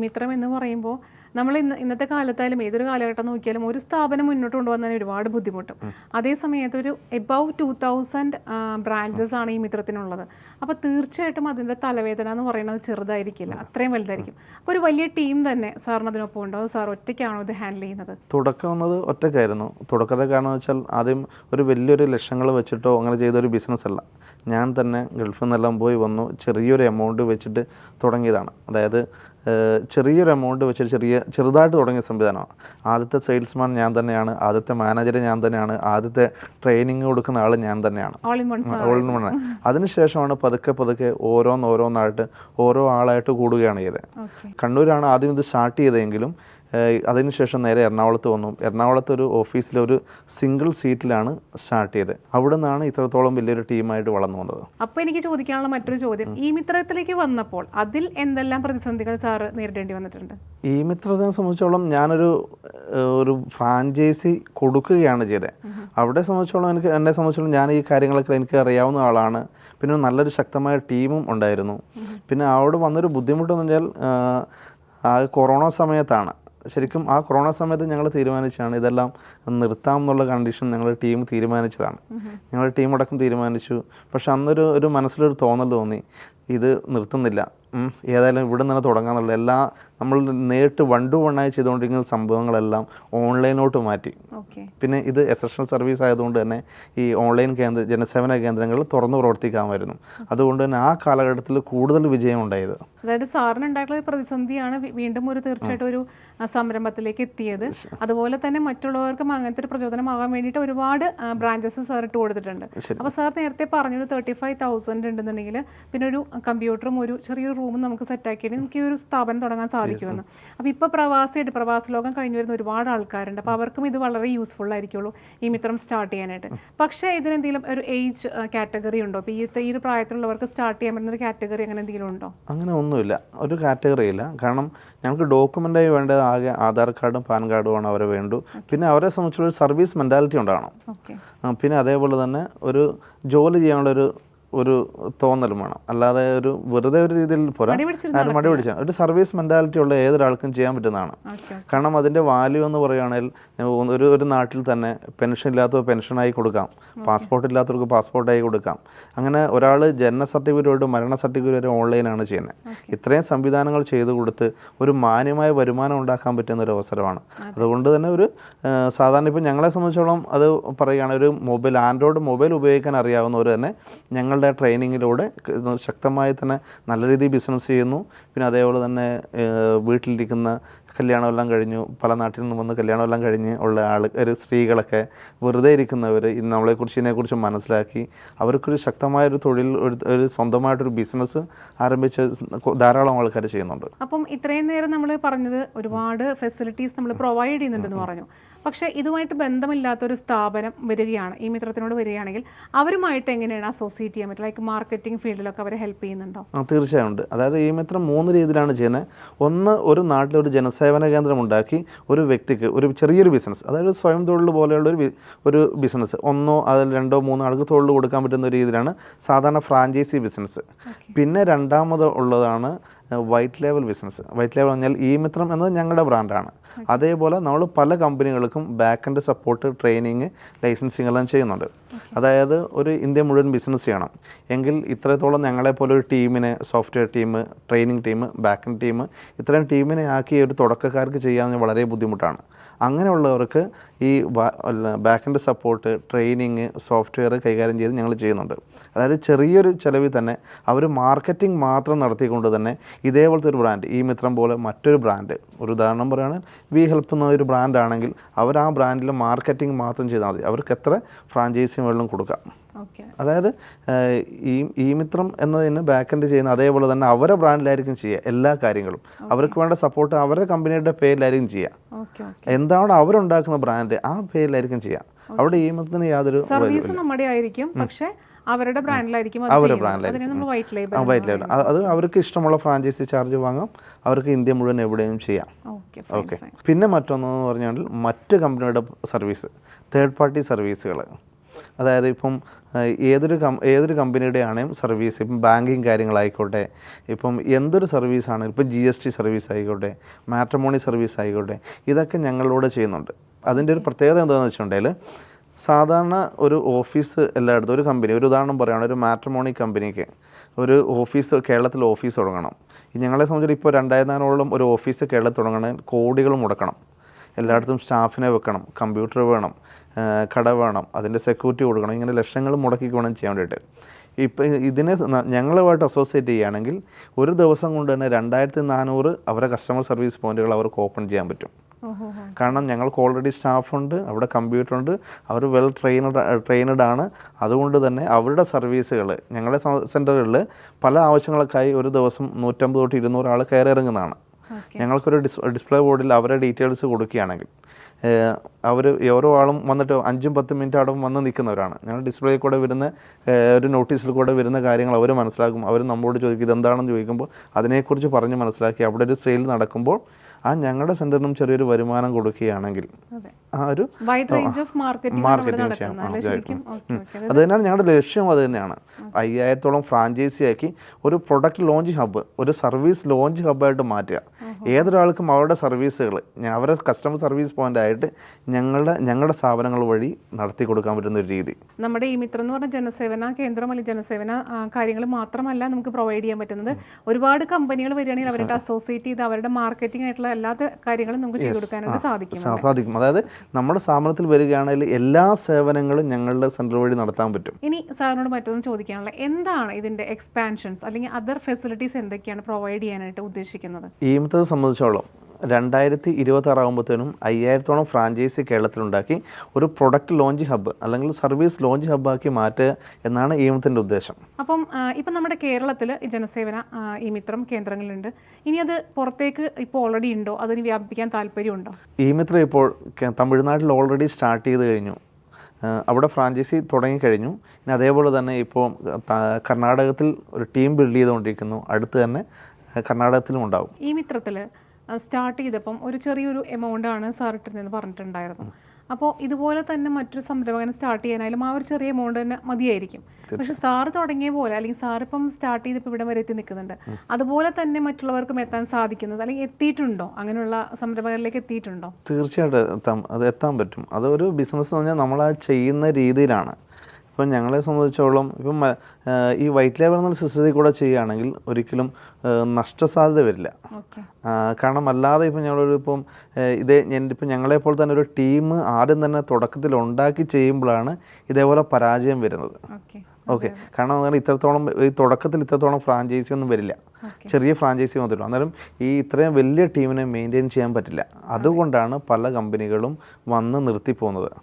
മിത്രം എന്ന് പറയുമ്പോൾ നമ്മൾ ഇന്നത്തെ കാലത്തായാലും ഏതൊരു കാലഘട്ടം നോക്കിയാലും ഒരു സ്ഥാപനം മുന്നോട്ട് കൊണ്ടുവന്നതിന് ഒരുപാട് ബുദ്ധിമുട്ടും. അതേ സമയത്ത് ഒരു എബവ് 2000 ബ്രാഞ്ചസ് ആണ് ഈ മിത്രത്തിനുള്ളത്. അപ്പോൾ തീർച്ചയായിട്ടും അതിൻ്റെ തലവേദന എന്ന് പറയുന്നത് ചെറുതായിരിക്കില്ല, അത്രയും വലുതായിരിക്കും. അപ്പോൾ ഒരു വലിയ ടീം തന്നെ സാറിന് അതിനൊപ്പം ഉണ്ടോ? സാർ ഒറ്റയ്ക്കാണോ ഇത് ഹാൻഡിൽ ചെയ്യുന്നത്? തുടക്കം വന്നത് ഒറ്റയ്ക്കായിരുന്നു. തുടക്കത്തെ കാരണം വെച്ചാൽ ആദ്യം ഒരു വലിയൊരു ലക്ഷങ്ങൾ വെച്ചിട്ടോ അങ്ങനെ ചെയ്തൊരു ബിസിനസ് അല്ല. ഞാൻ തന്നെ ഗൾഫിൽ നിന്നെല്ലാം പോയി വന്നു ചെറിയൊരു എമൗണ്ട് വെച്ചിട്ട് തുടങ്ങിയതാണ്. അതായത് ചെറിയൊരു എമൗണ്ട് വെച്ചിട്ട് ചെറുതായിട്ട് തുടങ്ങിയ സംവിധാനമാണ്. ആദ്യത്തെ സെയിൽസ്മാൻ ഞാൻ തന്നെയാണ്, ആദ്യത്തെ മാനേജർ ഞാൻ തന്നെയാണ്, ആദ്യത്തെ ട്രെയിനിങ് കൊടുക്കുന്ന ആൾ ഞാൻ തന്നെയാണ്. All in one. അതിനുശേഷമാണ് പതുക്കെ ഓരോന്നായിട്ട് ഓരോ ആളായിട്ട് കൂടുകയാണ് ചെയ്തത്. കണ്ണൂരാണ് ആദ്യം ഇത് സ്റ്റാർട്ട് ചെയ്തതെങ്കിലും അതിനുശേഷം നേരെ എറണാകുളത്ത് വന്നു. എറണാകുളത്ത് ഒരു ഓഫീസിലൊരു സിംഗിൾ സീറ്റിലാണ് സ്റ്റാർട്ട് ചെയ്തത്. അവിടെ നിന്നാണ് ഇത്രത്തോളം വലിയൊരു ടീമായിട്ട് വളർന്നു വന്നത്. അപ്പോൾ എനിക്ക് ചോദിക്കാനുള്ള മറ്റൊരു ചോദ്യം, ഈ മിത്രത്തിലേക്ക് വന്നപ്പോൾ അതിൽ എന്തെല്ലാം പ്രതിസന്ധികൾ സാറ് നേരിടേണ്ടി വന്നിട്ടുണ്ട്? ഈ മിത്രത്തിനെ സംബന്ധിച്ചോളം ഞാനൊരു ഫ്രാഞ്ചൈസി കൊടുക്കുകയാണ് ചെയ്തത്. അവിടെ സംബന്ധിച്ചോളം എന്നെ സംബന്ധിച്ചോളം ഞാൻ ഈ കാര്യങ്ങളൊക്കെ എനിക്ക് അറിയാവുന്ന ആളാണ്. പിന്നെ നല്ലൊരു ശക്തമായ ടീമും ഉണ്ടായിരുന്നു. പിന്നെ അവിടെ വന്നൊരു ബുദ്ധിമുട്ടെന്ന് വെച്ചാൽ ആ കൊറോണ സമയത്താണ്. ശരിക്കും ആ കൊറോണ സമയത്ത് ഞങ്ങൾ തീരുമാനിച്ചാണ് ഇതെല്ലാം നിർത്താം എന്നുള്ള കണ്ടീഷൻ ഞങ്ങൾ ടീം തീരുമാനിച്ചതാണ്. ഞങ്ങളുടെ ടീം അടക്കം തീരുമാനിച്ചു. പക്ഷെ അന്നൊരു മനസ്സിലൊരു തോന്നൽ തോന്നി, ഇത് നിർത്തുന്നില്ല, ഏതായാലും ഇവിടെ നിന്ന് തുടങ്ങാമെന്നുള്ള എല്ലാ നമ്മൾ നേരിട്ട് 1 to 1 ആയി ചെയ്തുകൊണ്ടിരിക്കുന്ന സംഭവങ്ങളെല്ലാം ഓൺലൈനോട്ട് മാറ്റി. പിന്നെ ഇത് എസൻഷ്യൽ സർവീസ് ആയതുകൊണ്ട് തന്നെ ഈ ഓൺലൈൻ ജനസേവന കേന്ദ്രങ്ങൾ തുറന്നു പ്രവർത്തിക്കാമായിരുന്നു. അതുകൊണ്ട് തന്നെ ആ കാലഘട്ടത്തിൽ കൂടുതൽ വിജയം ഉണ്ടായത്. അതായത് സാറിന് ഉണ്ടായിട്ടുള്ള പ്രതിസന്ധിയാണ് വീണ്ടും തീർച്ചയായിട്ടും ഒരു സംരംഭത്തിലേക്ക് എത്തിയത്. അതുപോലെ തന്നെ മറ്റുള്ളവർക്കും അങ്ങനത്തെ ഒരു പ്രചോദനമാകാൻ വേണ്ടിയിട്ട് ഒരുപാട് ബ്രാഞ്ചസ് സാർ ഇട്ട് കൊടുത്തിട്ടുണ്ട്. അപ്പോൾ സാർ നേരത്തെ പറഞ്ഞൊരു 35,000 ഉണ്ടെന്നുണ്ടെങ്കിൽ പിന്നെ ഒരു കമ്പ്യൂട്ടറും ഒരു ചെറിയൊരു റൂമും നമുക്ക് സെറ്റാക്കിയിട്ട് നമുക്ക് ഈ ഒരു സ്ഥാപനം തുടങ്ങാൻ സാധിക്കുമെന്ന്. അപ്പോൾ ഇപ്പോൾ പ്രവാസ ലോകം കഴിഞ്ഞു വരുന്ന ഒരുപാട് ആൾക്കാരുണ്ട്. അപ്പോൾ അവർക്കും ഇത് വളരെ യൂസ്ഫുൾ ആയിരിക്കുള്ളൂ ഈ മിത്രം സ്റ്റാർട്ട് ചെയ്യാനായിട്ട്. പക്ഷേ ഇതിനെന്തെങ്കിലും ഒരു ഏജ് കാറ്റഗറി ഉണ്ടോ? ഇപ്പോൾ ഈ ഒരു പ്രായത്തിലുള്ളവർക്ക് സ്റ്റാർട്ട് ചെയ്യാൻ പറ്റുന്ന ഒരു കാറ്റഗറി അങ്ങനെ എന്തെങ്കിലും ഉണ്ടോ? അങ്ങനെ ഒന്നുമില്ല, ഒരു കാറ്റഗറി ഇല്ല. കാരണം ഞങ്ങൾക്ക് ഡോക്യുമെൻ്റായി വേണ്ടത് ആകെ ആധാർ കാർഡും പാൻ കാർഡുമാണ് അവരെ വേണ്ടു. പിന്നെ അവരെ സംബന്ധിച്ചുള്ള സർവീസ് മെൻറ്റാലിറ്റി ഉണ്ടാകണം. പിന്നെ അതേപോലെ തന്നെ ഒരു ജോലി ചെയ്യാനുള്ള ഒരു തോന്നലും വേണം. അല്ലാതെ വെറുതെ ഒരു രീതിയിൽ പോരാ, മടി പിടിച്ചാൽ ഒരു സർവീസ് മെൻറ്റാലിറ്റി ഉള്ള ഏതൊരാൾക്കും ചെയ്യാൻ പറ്റുന്നതാണ്. കാരണം അതിൻ്റെ വാല്യൂ എന്ന് പറയുകയാണെങ്കിൽ ഒരു നാട്ടിൽ തന്നെ പെൻഷൻ ഇല്ലാത്തവർ പെൻഷനായി കൊടുക്കാം, പാസ്പോർട്ട് ഇല്ലാത്തവർക്ക് പാസ്പോർട്ടായി കൊടുക്കാം. അങ്ങനെ ഒരാൾ ജനന സർട്ടിഫിക്കറ്റ് മരണ സർട്ടിഫിക്കറ്റ് വരെ ഓൺലൈനാണ് ചെയ്യുന്നത്. ഇത്രയും സംവിധാനങ്ങൾ ചെയ്തു കൊടുത്ത് ഒരു മാന്യമായ വരുമാനം ഉണ്ടാക്കാൻ പറ്റുന്ന ഒരു അവസരമാണ്. അതുകൊണ്ട് തന്നെ സാധാരണ ഇപ്പോൾ ഞങ്ങളെ സംബന്ധിച്ചോളം അത് പറയുകയാണെങ്കിൽ ആൻഡ്രോയിഡ് മൊബൈൽ ഉപയോഗിക്കാൻ അറിയാവുന്നവർ തന്നെ ഞങ്ങളുടെ ട്രെയിനിങ്ങിലൂടെ ശക്തമായി തന്നെ നല്ല രീതിയിൽ ബിസിനസ് ചെയ്യുന്നു. പിന്നെ അതേപോലെ തന്നെ വീട്ടിലിരിക്കുന്ന കല്യാണമെല്ലാം കഴിഞ്ഞു, പല നാട്ടിൽ നിന്ന് വന്ന് കല്യാണമെല്ലാം കഴിഞ്ഞ് ഉള്ള സ്ത്രീകളൊക്കെ വെറുതെ ഇരിക്കുന്നവർ ഇതിനെക്കുറിച്ച് മനസ്സിലാക്കി അവർക്കൊരു ശക്തമായൊരു തൊഴിൽ, ഒരു സ്വന്തമായിട്ടൊരു ബിസിനസ് ആരംഭിച്ച് ധാരാളം ആൾക്കാർ ചെയ്യുന്നുണ്ട്. അപ്പം ഇത്രയും നേരം നമ്മൾ പറഞ്ഞത് ഒരുപാട് ഫെസിലിറ്റീസ് നമ്മൾ പ്രൊവൈഡ് ചെയ്യുന്നുണ്ടെന്ന് പറഞ്ഞു. പക്ഷേ ഇതുമായിട്ട് ബന്ധമില്ലാത്തൊരു സ്ഥാപനം വരികയാണ്, ഈ മിത്രത്തിനോട് വരികയാണെങ്കിൽ അവരുമായിട്ട് എങ്ങനെയാണ് അസോസിയേറ്റ് ചെയ്യാൻ പറ്റുക? ലൈക്ക് മാർക്കറ്റിംഗ് ഫീൽഡിലൊക്കെ അവരെ ഹെൽപ്പ് ചെയ്യുന്നുണ്ടോ? തീർച്ചയായും ഉണ്ട്. അതായത് ഈ മിത്രം 3 രീതിയിലാണ് ചെയ്യുന്നത്. ഒന്ന്, ഒരു നാട്ടിലൊരു ജനസേവന കേന്ദ്രം ഉണ്ടാക്കി ഒരു വ്യക്തിക്ക് ഒരു ചെറിയൊരു ബിസിനസ്, അതായത് സ്വയം തൊഴിൽ പോലെയുള്ള ഒരു ബിസിനസ്, 1 അതിൽ 2 3 ആൾക്ക് തൊഴിൽ കൊടുക്കാൻ പറ്റുന്ന ഒരു രീതിയിലാണ് സാധാരണ ഫ്രാഞ്ചൈസി ബിസിനസ്. പിന്നെ രണ്ടാമത് ഉള്ളതാണ് white label business. White label പറഞ്ഞാൽ ഈ മിത്രം എന്നത് ഞങ്ങളുടെ ബ്രാൻഡാണ്. അതേപോലെ നമ്മൾ പല കമ്പനികൾക്കും back end support, training, licensing എല്ലാം ചെയ്യുന്നുണ്ട്. അതായത് ഒരു ഇന്ത്യ മുഴുവൻ ബിസിനസ് ചെയ്യണം എങ്കിൽ ഇത്രത്തോളം ഞങ്ങളെപ്പോലെ ഒരു ടീമിനെ, software team, training team, back end team, ഇത്രയും ടീമിനെ ആക്കി ഒരു തുടക്കക്കാർക്ക് ചെയ്യാൻ വളരെ ബുദ്ധിമുട്ടാണ്. അങ്ങനെയുള്ളവർക്ക് ഈ back end support, training, software കൈകാര്യം ചെയ്ത് ഞങ്ങൾ ചെയ്യുന്നുണ്ട്. അതായത് ചെറിയൊരു ചിലവിൽ തന്നെ അവർ മാർക്കറ്റിംഗ് മാത്രം നടത്തിക്കൊണ്ട് തന്നെ ഇതേപോലത്തെ ഒരു ബ്രാൻഡ്, ഈ മിത്രം പോലെ മറ്റൊരു ബ്രാൻഡ്, ഒരു ഉദാഹരണം പറയുകയാണെങ്കിൽ വി ഹെൽപ്പ് എന്ന ഒരു ബ്രാൻഡാണെങ്കിൽ അവർ ആ ബ്രാൻഡിൽ മാർക്കറ്റിംഗ് മാത്രം ചെയ്താൽ മതി. അവർക്ക് എത്ര ഫ്രാഞ്ചൈസി വെള്ളം കൊടുക്കാം. അതായത് ഈ മിത്രം എന്നതിന് ബാക്ക് എൻഡ് ചെയ്യുന്ന അതേപോലെ തന്നെ അവരുടെ ബ്രാൻഡിലായിരിക്കും ചെയ്യുക എല്ലാ കാര്യങ്ങളും. അവർക്ക് വേണ്ട സപ്പോർട്ട് അവരുടെ കമ്പനിയുടെ പേരിലായിരിക്കും ചെയ്യുക. എന്താണ് അവരുണ്ടാക്കുന്ന ബ്രാൻഡ് ആ പേരിലായിരിക്കും ചെയ്യുക. അവിടെ ഈ മിത്രത്തിന് യാതൊരു സർവീസ് നമ്മുടെ ആയിരിക്കും, പക്ഷേ അവരുടെ ബ്രാൻഡിലായിരിക്കും. വൈറ്റ് ലേബൽ അത് അവർക്ക് ഇഷ്ടമുള്ള ഫ്രാഞ്ചൈസി ചാർജ് വാങ്ങാം. അവർക്ക് ഇന്ത്യ മുഴുവൻ എവിടെയും ചെയ്യാം. ഓക്കെ. പിന്നെ മറ്റൊന്നെന്ന് പറഞ്ഞാൽ മറ്റ് കമ്പനിയുടെ സർവീസ്, തേർഡ് പാർട്ടി സർവീസുകൾ. അതായത് ഇപ്പം ഏതൊരു കമ്പനിയുടെ ആണെങ്കിലും സർവീസ്, ഇപ്പം ബാങ്കിങ് കാര്യങ്ങളായിക്കോട്ടെ, ഇപ്പം എന്തൊരു സർവീസാണ്, ഇപ്പം GST സർവീസ് ആയിക്കോട്ടെ, മാട്രിമോണി സർവീസ് ആയിക്കോട്ടെ, ഇതൊക്കെ ഞങ്ങളിലൂടെ ചെയ്യുന്നുണ്ട്. അതിൻ്റെ ഒരു പ്രത്യേകത എന്താണെന്ന് വെച്ചിട്ടുണ്ടെങ്കിൽ സാധാരണ ഒരു ഓഫീസ് എല്ലായിടത്തും ഒരു കമ്പനി, ഒരു ഉദാഹരണം പറയുകയാണ്, ഒരു മാട്രിമോണി കമ്പനിക്ക് ഒരു ഓഫീസ് കേരളത്തിൽ ഓഫീസ് തുടങ്ങണം. ഞങ്ങളെ സംബന്ധിച്ചിട്ട് ഇപ്പോൾ 2400ഓളം ഒരു ഓഫീസ് കേരളത്തിൽ തുടങ്ങണമെങ്കിൽ കോടികൾ മുടക്കണം. എല്ലായിടത്തും സ്റ്റാഫിനെ വെക്കണം, കമ്പ്യൂട്ടർ വേണം, കട വേണം, അതിൻ്റെ സെക്യൂരിറ്റി കൊടുക്കണം, ഇങ്ങനെ ലക്ഷങ്ങൾ മുടക്കിക്ക് വേണം ചെയ്യാൻ വേണ്ടിയിട്ട്. ഇപ്പം ഇതിനെ ഞങ്ങളുമായിട്ട് അസോസിയേറ്റ് ചെയ്യുകയാണെങ്കിൽ ഒരു ദിവസം കൊണ്ട് തന്നെ 2400 അവരെ കസ്റ്റമർ സർവീസ് പോയിന്റുകൾ അവർക്ക് ഓപ്പൺ ചെയ്യാൻ പറ്റും. കാരണം ഞങ്ങൾക്ക് ഓൾറെഡി സ്റ്റാഫുണ്ട്, അവിടെ കമ്പ്യൂട്ടറുണ്ട്, അവർ വെൽ ട്രെയിനഡ് ആണ്. അതുകൊണ്ട് തന്നെ അവരുടെ സർവീസുകൾ ഞങ്ങളുടെ സെൻറ്ററുകളിൽ പല ആവശ്യങ്ങൾക്കായി ഒരു ദിവസം 150 തൊട്ട് 200 ആൾ കയറി ഇറങ്ങുന്നതാണ്. ഞങ്ങൾക്കൊരു ഡിസ്പ്ലേ ബോർഡിൽ അവരുടെ ഡീറ്റെയിൽസ് കൊടുക്കുകയാണെങ്കിൽ അവർ ഓരോ ആളും വന്നിട്ട് 5-10 മിനിറ്റ് അവിടെ വന്ന് നിൽക്കുന്നവരാണ്. ഞങ്ങൾ ഡിസ്പ്ലേയിൽ കൂടെ വരുന്ന ഒരു നോട്ടീസിൽ കൂടെ വരുന്ന കാര്യങ്ങൾ അവർ മനസ്സിലാക്കും. അവർ നമ്മളോട് ചോദിക്കും ഇതെന്താണെന്ന് ചോദിക്കുമ്പോൾ അതിനെക്കുറിച്ച് പറഞ്ഞ് മനസ്സിലാക്കി അവിടെ ഒരു സെയിൽ നടക്കുമ്പോൾ ഞങ്ങളുടെ സെൻറ്ററിനും ചെറിയൊരു വരുമാനം കൊടുക്കുകയാണെങ്കിൽ ആ ഒരു മാർക്കറ്റിംഗ് ചെയ്യാം. അത് തന്നെയാണ് ഞങ്ങളുടെ ലക്ഷ്യം. അത് തന്നെയാണ് 5000-ഓളം ഫ്രാഞ്ചൈസിയാക്കി ഒരു പ്രൊഡക്റ്റ് ലോഞ്ച് ഹബ്ബ്, ഒരു സർവീസ് ലോഞ്ച് ഹബ്ബായിട്ട് മാറ്റുക. ഏതൊരാൾക്കും അവരുടെ സർവീസുകൾ അവരുടെ കസ്റ്റമർ സർവീസ് പോയിന്റ് ആയിട്ട് ഞങ്ങളുടെ സ്ഥാപനങ്ങൾ വഴി നടത്തി കൊടുക്കാൻ പറ്റുന്ന ഒരു രീതി. നമ്മുടെ ഈ മിത്രം എന്ന് പറഞ്ഞ ജനസേവന കേന്ദ്രം അല്ലെങ്കിൽ ജനസേവന കാര്യങ്ങൾ മാത്രമല്ല നമുക്ക് പ്രൊവൈഡ് ചെയ്യാൻ പറ്റുന്നത്. ഒരുപാട് കമ്പനികൾ വരികയാണെങ്കിൽ അവരുടെ അസോസിയേറ്റ് ചെയ്ത് അവരുടെ മാർക്കറ്റിംഗ് ആയിട്ടുള്ള എല്ലാ കാര്യങ്ങളും നമുക്ക് ചെയ്തു കൊടുക്കാനായിട്ട് സാധിക്കും. അതായത് നമ്മുടെ സ്ഥാപനത്തിൽ വരികയാണെങ്കിൽ എല്ലാ സേവനങ്ങളും ഞങ്ങളുടെ സെൻറ്റർ വഴി നടത്താൻ പറ്റും. ഇനി സാറിനോട് മറ്റൊന്ന് ചോദിക്കാനുള്ള, എന്താണ് ഇതിന്റെ എക്സ്പാൻഷൻസ് അല്ലെങ്കിൽ അതർ ഫെസിലിറ്റീസ് എന്തൊക്കെയാണ് പ്രൊവൈഡ് ചെയ്യാനായിട്ട് ഉദ്ദേശിക്കുന്നത്? ഈ മിത്രത്തെ സംബന്ധിച്ചോളം 2026 ആകുമ്പോഴത്തേനും 5000-ഓളം ഫ്രാഞ്ചൈസി കേരളത്തിലുണ്ടാക്കി ഒരു പ്രൊഡക്റ്റ് ലോഞ്ച് ഹബ്ബ് അല്ലെങ്കിൽ സർവീസ് ലോഞ്ച് ഹബ്ബാക്കി മാറ്റുക എന്നാണ് ഈ മിത്രത്തിൻ്റെ ഉദ്ദേശം. അപ്പം ഇപ്പം നമ്മുടെ കേരളത്തിൽ ജനസേവന ഈ മിത്രം കേന്ദ്രങ്ങളുണ്ട്. ഇനി അത് പുറത്തേക്ക് ഇപ്പോൾ ഓൾറെഡി ഉണ്ടോ, അതിന് വ്യാപിപ്പിക്കാൻ താല്പര്യമുണ്ടോ? ഈ മിത്രം ഇപ്പോൾ തമിഴ്നാട്ടിൽ ഓൾറെഡി സ്റ്റാർട്ട് ചെയ്ത് കഴിഞ്ഞു. അവിടെ ഫ്രാഞ്ചൈസി തുടങ്ങിക്കഴിഞ്ഞു. ഇനി അതേപോലെ തന്നെ ഇപ്പോൾ കർണാടകത്തിൽ ഒരു ടീം ബിൽഡ് ചെയ്തുകൊണ്ടിരിക്കുന്നു. അടുത്ത് തന്നെ കർണാടകത്തിലും ഉണ്ടാവും. ഈ മിത്രത്തിൽ സ്റ്റാർട്ട് ചെയ്തപ്പം ഒരു ചെറിയൊരു എമൗണ്ട് ആണ് സാർ ഇട്ടിരുന്നതെന്ന് പറഞ്ഞിട്ടുണ്ടായിരുന്നു. അപ്പോൾ ഇതുപോലെ തന്നെ മറ്റൊരു സംരംഭകനെ സ്റ്റാർട്ട് ചെയ്യാനായാലും ആ ഒരു ചെറിയ എമൗണ്ട് തന്നെ മതിയായിരിക്കും. പക്ഷെ സാറ് തുടങ്ങിയ പോലെ അല്ലെങ്കിൽ സാറിപ്പം സ്റ്റാർട്ട് ചെയ്തിപ്പോൾ ഇവിടെ വരെ എത്തി നിൽക്കുന്നുണ്ട്, അതുപോലെ തന്നെ മറ്റുള്ളവർക്കും എത്താൻ സാധിക്കുന്നത് അല്ലെങ്കിൽ എത്തിയിട്ടുണ്ടോ? അങ്ങനെയുള്ള സംരംഭകരിലേക്ക് എത്തിയിട്ടുണ്ടോ? തീർച്ചയായിട്ടും അത് എത്താൻ പറ്റും. അതൊരു ബിസിനസ് എന്ന് പറഞ്ഞാൽ നമ്മൾ ആ ചെയ്യുന്ന രീതിയിലാണ്. ഇപ്പം ഞങ്ങളെ സംബന്ധിച്ചോളം ഇപ്പം ഈ വൈറ്റ് ലേബർ എന്ന സിസ്റ്റത്തിൽ കൂടെ ചെയ്യുകയാണെങ്കിൽ ഒരിക്കലും നഷ്ടസാധ്യത വരില്ല. കാരണം അല്ലാതെ ഇപ്പം ഞങ്ങളിപ്പം ഇപ്പം ഞങ്ങളെപ്പോലെ തന്നെ ഒരു ടീം ആദ്യം തന്നെ തുടക്കത്തിൽ ഉണ്ടാക്കി ചെയ്യുമ്പോഴാണ് ഇതേപോലെ പരാജയം വരുന്നത്. ഓക്കെ, കാരണം ഇത്രത്തോളം ഈ തുടക്കത്തിൽ ഇത്രത്തോളം ഫ്രാഞ്ചൈസി ഒന്നും വരില്ല, ചെറിയ ഫ്രാഞ്ചൈസി വന്നിട്ടുള്ളൂ. അന്നേരം ഈ ഇത്രയും വലിയ ടീമിനെ മെയിൻറ്റെയിൻ ചെയ്യാൻ പറ്റില്ല. അതുകൊണ്ടാണ് പല കമ്പനികളും വന്ന് നിർത്തി പോകുന്നത്.